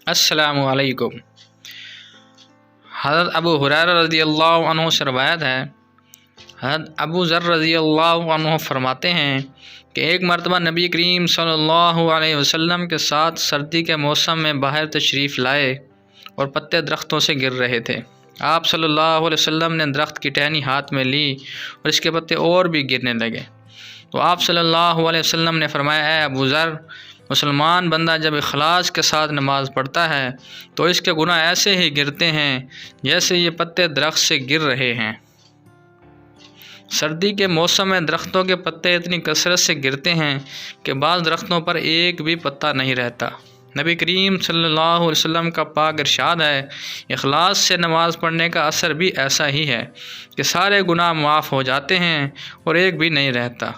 السلام علیکم۔ حضرت ابو ہریرہ رضی اللہ عنہ سے روایت ہے، حضرت ابو ذر رضی اللہ عنہ فرماتے ہیں کہ ایک مرتبہ نبی کریم صلی اللہ علیہ وسلم کے ساتھ سردی کے موسم میں باہر تشریف لائے اور پتے درختوں سے گر رہے تھے۔ آپ صلی اللہ علیہ وسلم نے درخت کی ٹہنی ہاتھ میں لی اور اس کے پتے اور بھی گرنے لگے، تو آپ صلی اللہ علیہ وسلم نے فرمایا، اے ابو ذر، مسلمان بندہ جب اخلاص کے ساتھ نماز پڑھتا ہے تو اس کے گناہ ایسے ہی گرتے ہیں جیسے یہ پتے درخت سے گر رہے ہیں۔ سردی کے موسم میں درختوں کے پتے اتنی کثرت سے گرتے ہیں کہ بعض درختوں پر ایک بھی پتا نہیں رہتا۔ نبی کریم صلی اللہ علیہ وسلم کا پاک ارشاد ہے، اخلاص سے نماز پڑھنے کا اثر بھی ایسا ہی ہے کہ سارے گناہ معاف ہو جاتے ہیں اور ایک بھی نہیں رہتا۔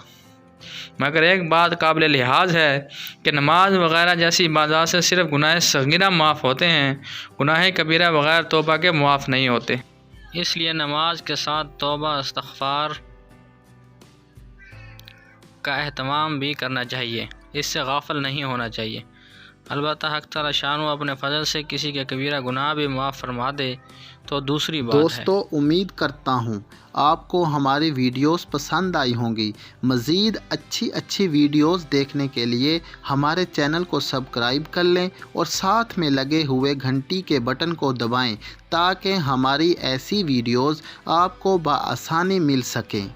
مگر ایک بات قابل لحاظ ہے کہ نماز وغیرہ جیسی عبادات سے صرف گناہ صغیرہ معاف ہوتے ہیں، گناہ کبیرہ بغیر توبہ کے معاف نہیں ہوتے۔ اس لیے نماز کے ساتھ توبہ استغفار کا اہتمام بھی کرنا چاہیے، اس سے غافل نہیں ہونا چاہیے۔ البتہ حق تعالی شانہ اپنے فضل سے کسی کے کبیرہ گناہ بھی معاف فرما دے تو دوسری بات ہے۔ دوستو، امید کرتا ہوں آپ کو ہماری ویڈیوز پسند آئی ہوں گی۔ مزید اچھی ویڈیوز دیکھنے کے لیے ہمارے چینل کو سبسکرائب کر لیں اور ساتھ میں لگے ہوئے گھنٹی کے بٹن کو دبائیں تاکہ ہماری ایسی ویڈیوز آپ کو بآسانی مل سکیں۔